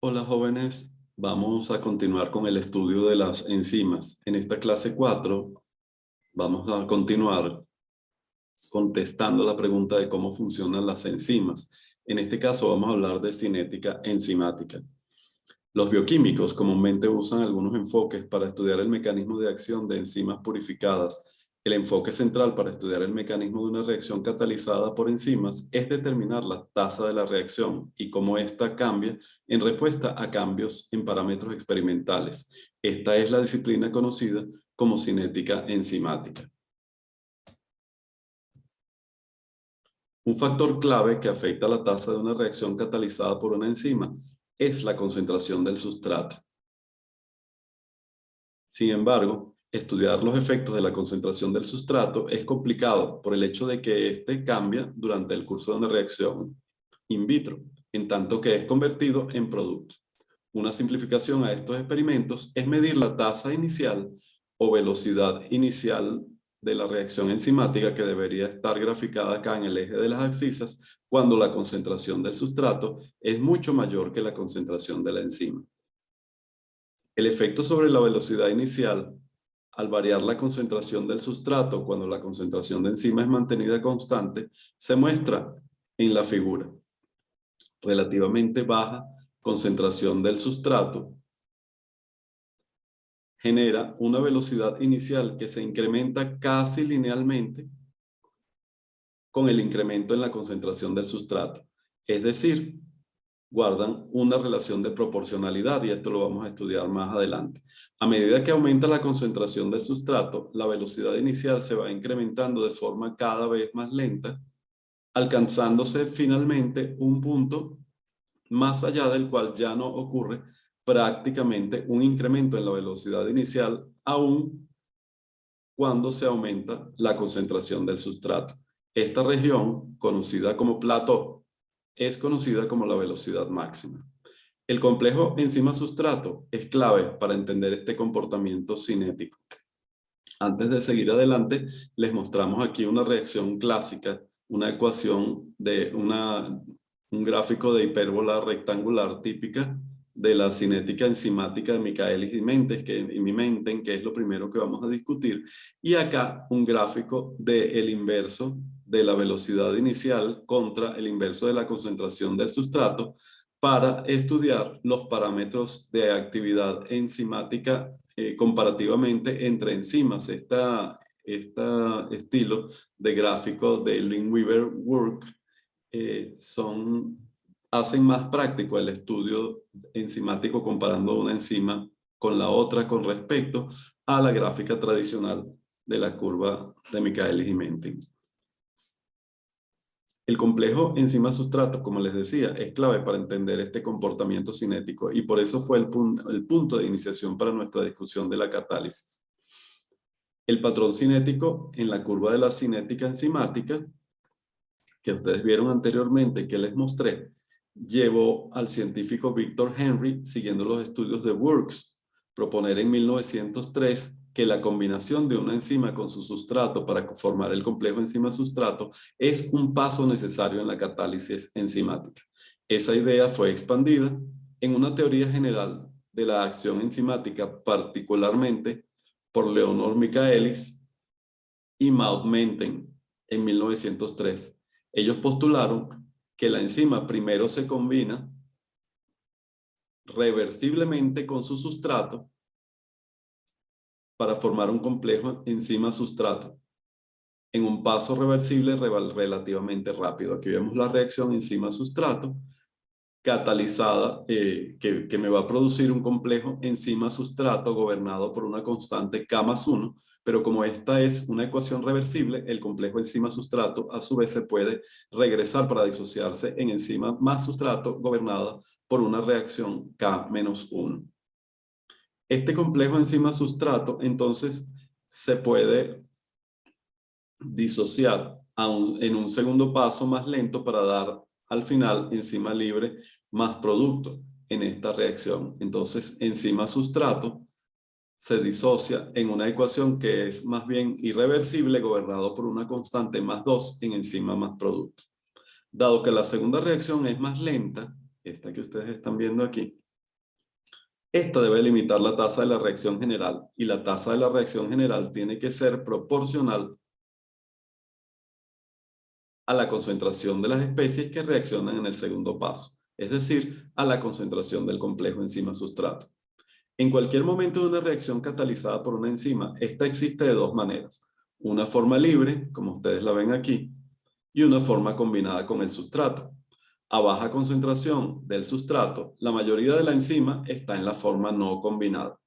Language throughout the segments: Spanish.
Hola jóvenes, vamos a continuar con el estudio de las enzimas. En esta clase 4 vamos a continuar contestando la pregunta de cómo funcionan las enzimas. En este caso vamos a hablar de cinética enzimática. Los bioquímicos comúnmente usan algunos enfoques para estudiar el mecanismo de acción de enzimas purificadas. El enfoque central para estudiar el mecanismo de una reacción catalizada por enzimas es determinar la tasa de la reacción y cómo ésta cambia en respuesta a cambios en parámetros experimentales. Esta es la disciplina conocida como cinética enzimática. Un factor clave que afecta la tasa de una reacción catalizada por una enzima es la concentración del sustrato. Sin embargo, estudiar los efectos de la concentración del sustrato es complicado por el hecho de que éste cambia durante el curso de una reacción in vitro, en tanto que es convertido en producto. Una simplificación a estos experimentos es medir la tasa inicial o velocidad inicial de la reacción enzimática que debería estar graficada acá en el eje de las abscisas cuando la concentración del sustrato es mucho mayor que la concentración de la enzima. El efecto sobre la velocidad inicial, al variar la concentración del sustrato cuando la concentración de enzima es mantenida constante, se muestra en la figura. Relativamente baja concentración del sustrato genera una velocidad inicial que se incrementa casi linealmente con el incremento en la concentración del sustrato. Es decir, guardan una relación de proporcionalidad y esto lo vamos a estudiar más adelante. A medida que aumenta la concentración del sustrato, la velocidad inicial se va incrementando de forma cada vez más lenta, alcanzándose finalmente un punto más allá del cual ya no ocurre prácticamente un incremento en la velocidad inicial, aun cuando se aumenta la concentración del sustrato. Esta región, conocida como plató, es conocida como la velocidad máxima. El complejo enzima-sustrato es clave para entender este comportamiento cinético. Antes de seguir adelante, les mostramos aquí una reacción clásica, una ecuación de un gráfico de hipérbola rectangular típica de la cinética enzimática de Michaelis y Menten, que es lo primero que vamos a discutir. Y acá un gráfico del inverso de la velocidad inicial contra el inverso de la concentración del sustrato para estudiar los parámetros de actividad enzimática comparativamente entre enzimas. Este estilo de gráfico de Lineweaver Work hacen más práctico el estudio enzimático comparando una enzima con la otra con respecto a la gráfica tradicional de la curva de Michaelis y Menten. El complejo enzima-sustrato, como les decía, es clave para entender este comportamiento cinético y por eso fue el punto de iniciación para nuestra discusión de la catálisis. El patrón cinético en la curva de la cinética enzimática, que ustedes vieron anteriormente, que les mostré, llevó al científico Victor Henry, siguiendo los estudios de Works, proponer en 1903 que la combinación de una enzima con su sustrato para formar el complejo enzima-sustrato es un paso necesario en la catálisis enzimática. Esa idea fue expandida en una teoría general de la acción enzimática, particularmente por Leonor Michaelis y Maud Menten en 1903. Ellos postularon que la enzima primero se combina reversiblemente con su sustrato para formar un complejo enzima-sustrato en un paso reversible relativamente rápido. Aquí vemos la reacción enzima-sustrato catalizada que me va a producir un complejo enzima-sustrato gobernado por una constante K+1, pero como esta es una ecuación reversible, el complejo enzima-sustrato a su vez se puede regresar para disociarse en enzima más sustrato gobernada por una reacción K-1. Este complejo enzima-sustrato entonces se puede disociar en un segundo paso más lento para dar al final enzima libre más producto en esta reacción. Entonces, enzima sustrato se disocia en una ecuación que es más bien irreversible, gobernado por una constante +2 en enzima más producto. Dado que la segunda reacción es más lenta, esta que ustedes están viendo aquí, Esta debe limitar la tasa de la reacción general y la tasa de la reacción general tiene que ser proporcional a la concentración de las especies que reaccionan en el segundo paso, es decir, a la concentración del complejo enzima-sustrato. En cualquier momento de una reacción catalizada por una enzima, esta existe de dos maneras. Una forma libre, como ustedes la ven aquí, y una forma combinada con el sustrato. A baja concentración del sustrato, la mayoría de la enzima está en la forma no combinada.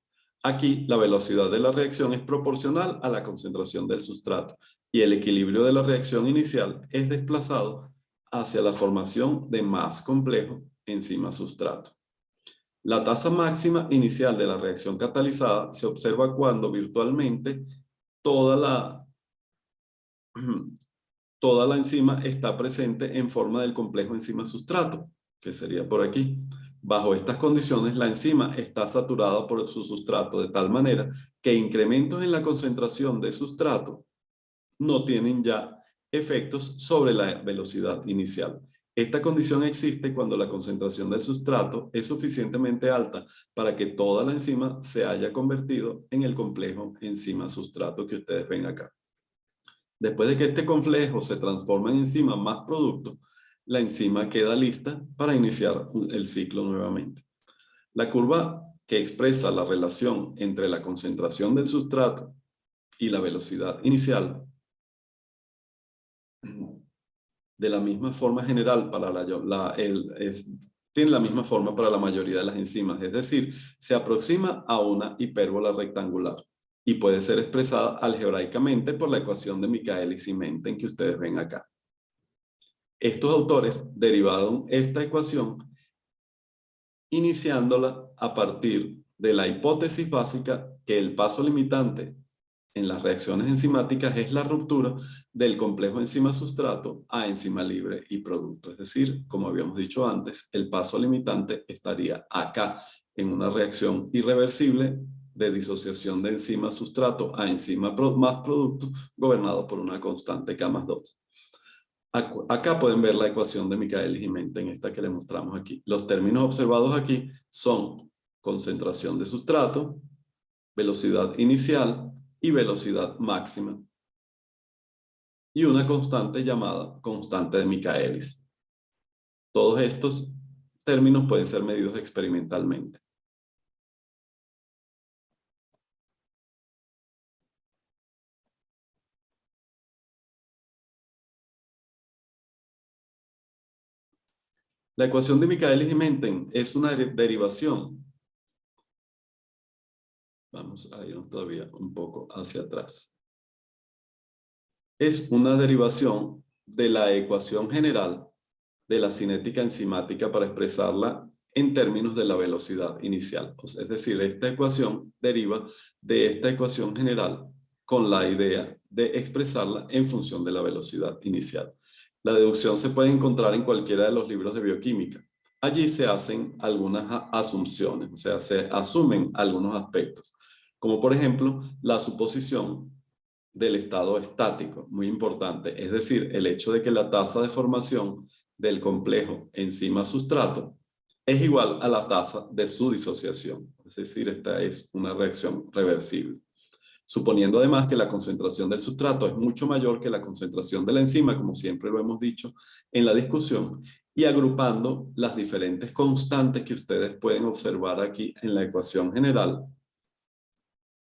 Aquí, la velocidad de la reacción es proporcional a la concentración del sustrato y el equilibrio de la reacción inicial es desplazado hacia la formación de más complejo enzima-sustrato. La tasa máxima inicial de la reacción catalizada se observa cuando virtualmente toda la enzima está presente en forma del complejo enzima-sustrato, que sería por aquí. Bajo estas condiciones, la enzima está saturada por su sustrato de tal manera que incrementos en la concentración de sustrato no tienen ya efectos sobre la velocidad inicial. Esta condición existe cuando la concentración del sustrato es suficientemente alta para que toda la enzima se haya convertido en el complejo enzima-sustrato que ustedes ven acá. Después de que este complejo se transforma en enzima más producto, la enzima queda lista para iniciar el ciclo nuevamente. La curva que expresa la relación entre la concentración del sustrato y la velocidad inicial, de la misma forma general para tiene la misma forma para la mayoría de las enzimas, es decir, se aproxima a una hipérbola rectangular y puede ser expresada algebraicamente por la ecuación de Michaelis y Menten que ustedes ven acá. Estos autores derivaron esta ecuación iniciándola a partir de la hipótesis básica que el paso limitante en las reacciones enzimáticas es la ruptura del complejo enzima-sustrato a enzima libre y producto. Es decir, como habíamos dicho antes, el paso limitante estaría acá en una reacción irreversible de disociación de enzima-sustrato a enzima más producto gobernado por una constante K más 2. Acá pueden ver la ecuación de Michaelis y Menten, esta que les mostramos aquí. Los términos observados aquí son concentración de sustrato, velocidad inicial y velocidad máxima. Y una constante llamada constante de Michaelis. Todos estos términos pueden ser medidos experimentalmente. La ecuación de Michaelis y Menten es una derivación. Vamos a irnos todavía un poco hacia atrás. Es una derivación de la ecuación general de la cinética enzimática para expresarla en términos de la velocidad inicial. Es decir, esta ecuación deriva de esta ecuación general con la idea de expresarla en función de la velocidad inicial. La deducción se puede encontrar en cualquiera de los libros de bioquímica. Allí se hacen algunas asunciones, o sea, se asumen algunos aspectos, como por ejemplo la suposición del estado estático, muy importante, es decir, el hecho de que la tasa de formación del complejo enzima-sustrato es igual a la tasa de su disociación, es decir, esta es una reacción reversible. Suponiendo además que la concentración del sustrato es mucho mayor que la concentración de la enzima, como siempre lo hemos dicho en la discusión, y agrupando las diferentes constantes que ustedes pueden observar aquí en la ecuación general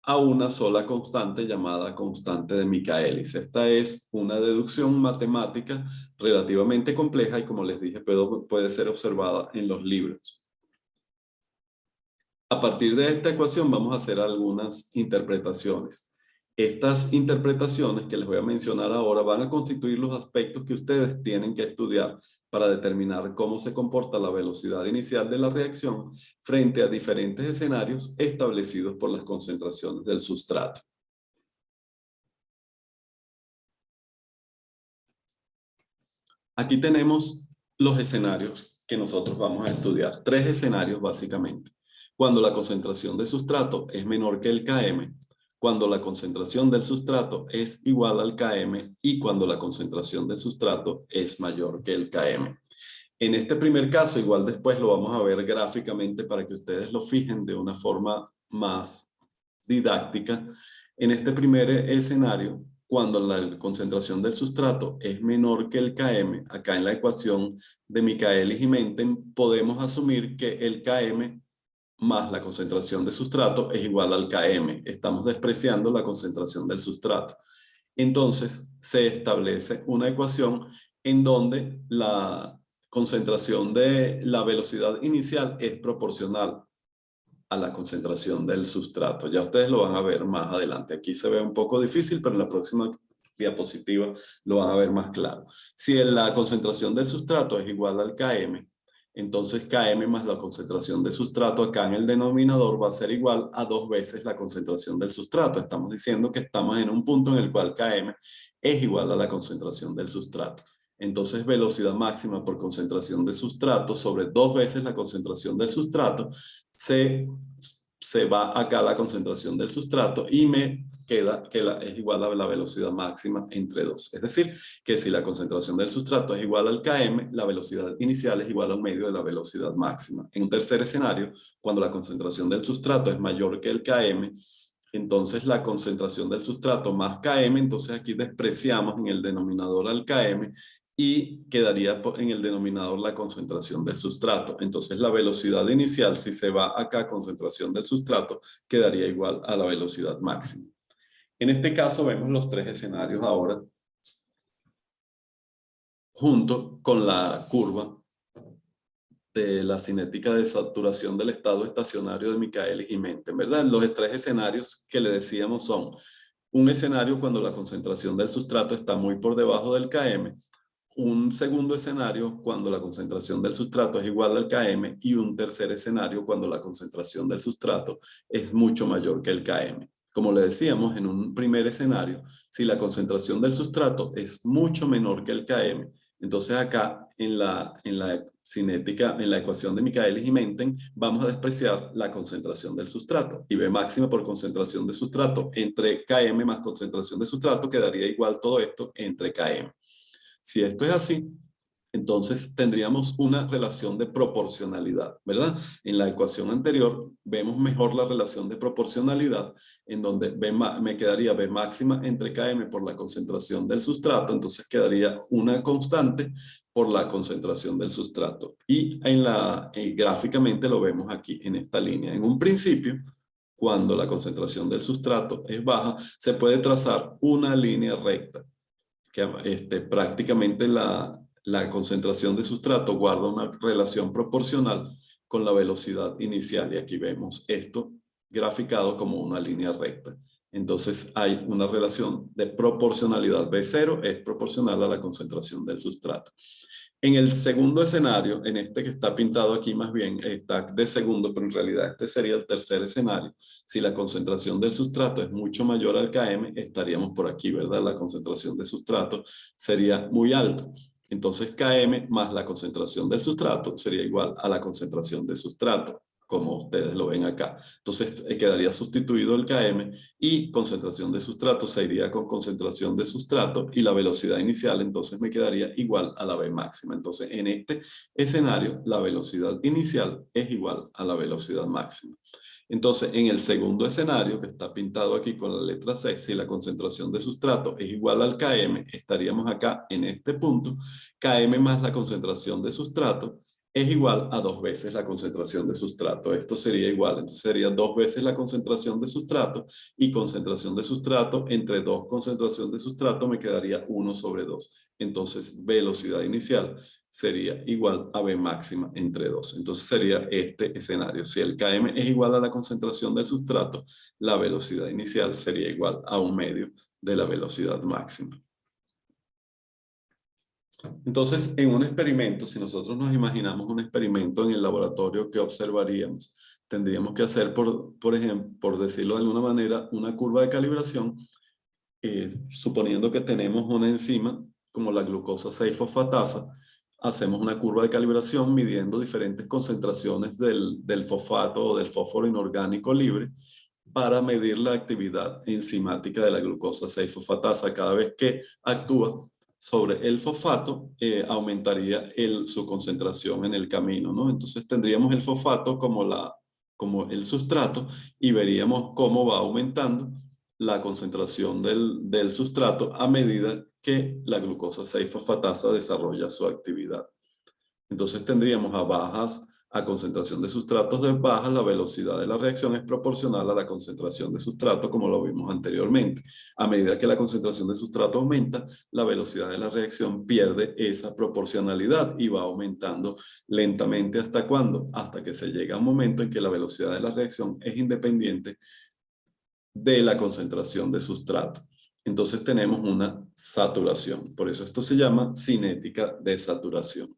a una sola constante llamada constante de Michaelis. Esta es una deducción matemática relativamente compleja y, como les dije, puede ser observada en los libros. A partir de esta ecuación vamos a hacer algunas interpretaciones. Estas interpretaciones que les voy a mencionar ahora van a constituir los aspectos que ustedes tienen que estudiar para determinar cómo se comporta la velocidad inicial de la reacción frente a diferentes escenarios establecidos por las concentraciones del sustrato. Aquí tenemos los escenarios que nosotros vamos a estudiar. 3 escenarios básicamente. Cuando la concentración de sustrato es menor que el Km, cuando la concentración del sustrato es igual al Km y cuando la concentración del sustrato es mayor que el Km. En este primer caso, igual después lo vamos a ver gráficamente para que ustedes lo fijen de una forma más didáctica. En este primer escenario, cuando la concentración del sustrato es menor que el Km, acá en la ecuación de Michaelis y Menten, podemos asumir que el Km más la concentración de sustrato es igual al Km. Estamos despreciando la concentración del sustrato. Entonces, se establece una ecuación en donde la concentración de la velocidad inicial es proporcional a la concentración del sustrato. Ya ustedes lo van a ver más adelante. Aquí se ve un poco difícil, pero en la próxima diapositiva lo van a ver más claro. Si la concentración del sustrato es igual al Km, entonces Km más la concentración de sustrato acá en el denominador va a ser igual a 2 veces la concentración del sustrato. Estamos diciendo que estamos en un punto en el cual Km es igual a la concentración del sustrato. Entonces, velocidad máxima por concentración de sustrato sobre 2 veces la concentración del sustrato, se va acá la concentración del sustrato y me queda que es igual a la velocidad máxima entre 2. Es decir, que si la concentración del sustrato es igual al Km, la velocidad inicial es igual a un medio de la velocidad máxima. En un tercer escenario, cuando la concentración del sustrato es mayor que el Km, entonces la concentración del sustrato más Km, entonces aquí despreciamos en el denominador al Km y quedaría en el denominador la concentración del sustrato. Entonces la velocidad inicial, si se va acá concentración del sustrato, quedaría igual a la velocidad máxima. En este caso vemos los 3 escenarios ahora junto con la curva de la cinética de saturación del estado estacionario de Michaelis y Menten, ¿verdad? Los 3 escenarios que le decíamos son un escenario cuando la concentración del sustrato está muy por debajo del Km, un segundo escenario cuando la concentración del sustrato es igual al Km y un tercer escenario cuando la concentración del sustrato es mucho mayor que el Km. Como le decíamos, en un primer escenario, si la concentración del sustrato es mucho menor que el Km, entonces acá en la cinética, en la ecuación de Michaelis y Menten, vamos a despreciar la concentración del sustrato. Y B máxima por concentración de sustrato entre Km más concentración de sustrato quedaría igual todo esto entre Km. Si esto es así, entonces tendríamos una relación de proporcionalidad, ¿verdad? En la ecuación anterior vemos mejor la relación de proporcionalidad, en donde me quedaría B máxima entre Km por la concentración del sustrato, entonces quedaría una constante por la concentración del sustrato. Y gráficamente lo vemos aquí en esta línea. En un principio, cuando la concentración del sustrato es baja, se puede trazar una línea recta que prácticamente la concentración de sustrato guarda una relación proporcional con la velocidad inicial. Y aquí vemos esto graficado como una línea recta. Entonces hay una relación de proporcionalidad. B0 es proporcional a la concentración del sustrato. En el segundo escenario, en este que está pintado aquí más bien, está de segundo, pero en realidad este sería el tercer escenario. Si la concentración del sustrato es mucho mayor al Km, estaríamos por aquí, ¿verdad? La concentración de sustrato sería muy alta. Entonces Km más la concentración del sustrato sería igual a la concentración de sustrato, como ustedes lo ven acá. Entonces quedaría sustituido el Km y concentración de sustrato se iría con concentración de sustrato y la velocidad inicial entonces me quedaría igual a la V máxima. Entonces en este escenario la velocidad inicial es igual a la velocidad máxima. Entonces, en el segundo escenario, que está pintado aquí con la letra C, si la concentración de sustrato es igual al Km, estaríamos acá en este punto. Km más la concentración de sustrato es igual a 2 veces la concentración de sustrato. Esto sería igual, entonces sería 2 veces la concentración de sustrato y concentración de sustrato entre 2 concentración de sustrato me quedaría 1 sobre 2. Entonces, velocidad inicial sería igual a V máxima entre 2. Entonces sería este escenario. Si el Km es igual a la concentración del sustrato, la velocidad inicial sería igual a un medio de la velocidad máxima. Entonces, en un experimento, si nosotros nos imaginamos un experimento en el laboratorio, ¿qué observaríamos? Tendríamos que hacer, por ejemplo, por decirlo de alguna manera, una curva de calibración, suponiendo que tenemos una enzima como la glucosa 6-fosfatasa, hacemos una curva de calibración midiendo diferentes concentraciones del fosfato o del fósforo inorgánico libre para medir la actividad enzimática de la glucosa 6-fosfatasa cada vez que actúa sobre el fosfato, aumentaría su concentración en el camino, ¿no? Entonces tendríamos el fosfato como el sustrato y veríamos cómo va aumentando la concentración del sustrato a medida que la glucosa 6-fosfatasa desarrolla su actividad. Entonces tendríamos a concentración de sustratos de baja, la velocidad de la reacción es proporcional a la concentración de sustrato, como lo vimos anteriormente. A medida que la concentración de sustrato aumenta, la velocidad de la reacción pierde esa proporcionalidad y va aumentando lentamente. ¿Hasta cuándo? Hasta que se llega a un momento en que la velocidad de la reacción es independiente de la concentración de sustrato. Entonces tenemos una saturación. Por eso esto se llama cinética de saturación.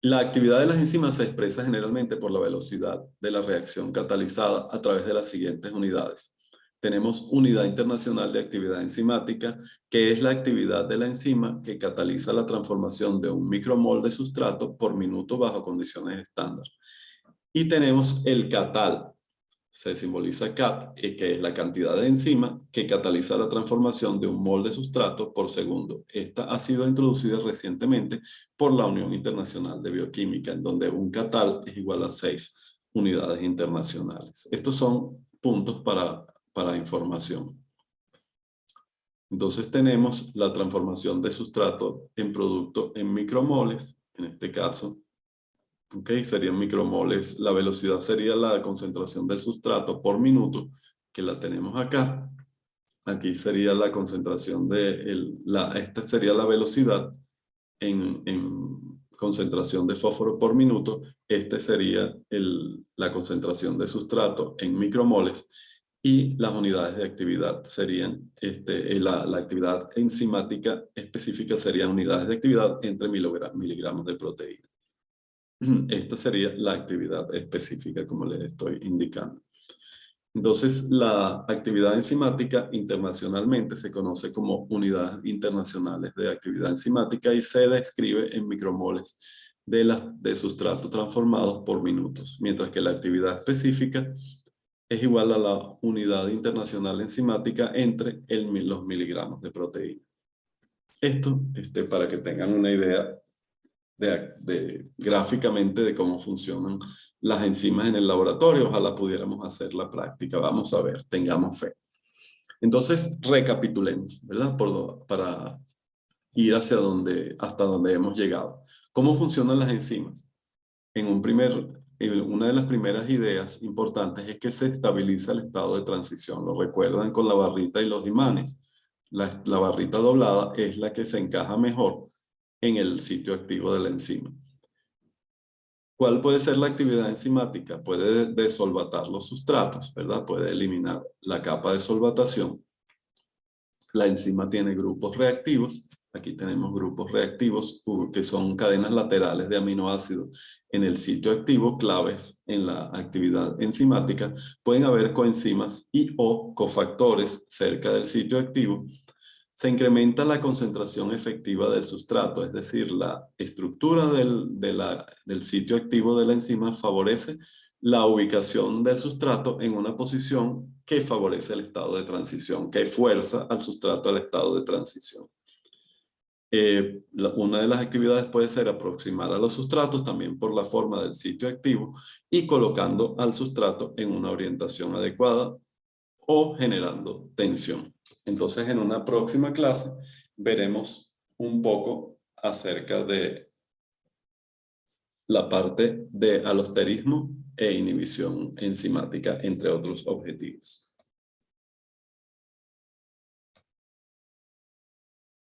La actividad de las enzimas se expresa generalmente por la velocidad de la reacción catalizada a través de las siguientes unidades. Tenemos unidad internacional de actividad enzimática, que es la actividad de la enzima que cataliza la transformación de un micromol de sustrato por minuto bajo condiciones estándar. Y tenemos el CATAL, se simboliza CAT, que es la cantidad de enzima que cataliza la transformación de un mol de sustrato por segundo. Esta ha sido introducida recientemente por la Unión Internacional de Bioquímica, en donde un CATAL es igual a 6 unidades internacionales. Estos son puntos para información. Entonces tenemos la transformación de sustrato en producto en micromoles, en este caso. Okay, serían micromoles. La velocidad sería la concentración del sustrato por minuto, que la tenemos acá. Aquí sería la concentración esta sería la velocidad en concentración de fósforo por minuto. Este sería la concentración de sustrato en micromoles. Y las unidades de actividad serían, la actividad enzimática específica serían unidades de actividad entre miligramos de proteína. Esta sería la actividad específica, como les estoy indicando. Entonces, la actividad enzimática internacionalmente se conoce como unidades internacionales de actividad enzimática y se describe en micromoles de sustrato transformados por minutos, mientras que la actividad específica es igual a la unidad internacional enzimática entre los miligramos de proteína. Esto, para que tengan una idea gráficamente de cómo funcionan las enzimas en el laboratorio. Ojalá pudiéramos hacer la práctica. Vamos a ver, tengamos fe. Entonces, recapitulemos, ¿verdad? Para ir hasta donde hemos llegado. ¿Cómo funcionan las enzimas? Una de las primeras ideas importantes es que se estabiliza el estado de transición. Lo recuerdan con la barrita y los imanes. La barrita doblada es la que se encaja mejor en el sitio activo de la enzima. ¿Cuál puede ser la actividad enzimática? Puede desolvatar los sustratos, ¿verdad? Puede eliminar la capa de solvatación. La enzima tiene grupos reactivos. Aquí tenemos grupos reactivos que son cadenas laterales de aminoácidos en el sitio activo, claves en la actividad enzimática. Pueden haber coenzimas o cofactores cerca del sitio activo. Se incrementa la concentración efectiva del sustrato, es decir, la estructura del sitio activo de la enzima favorece la ubicación del sustrato en una posición que favorece el estado de transición, que fuerza al sustrato al estado de transición. Una de las actividades puede ser aproximar a los sustratos también por la forma del sitio activo y colocando al sustrato en una orientación adecuada o generando tensión. Entonces, en una próxima clase veremos un poco acerca de la parte de alosterismo e inhibición enzimática, entre otros objetivos.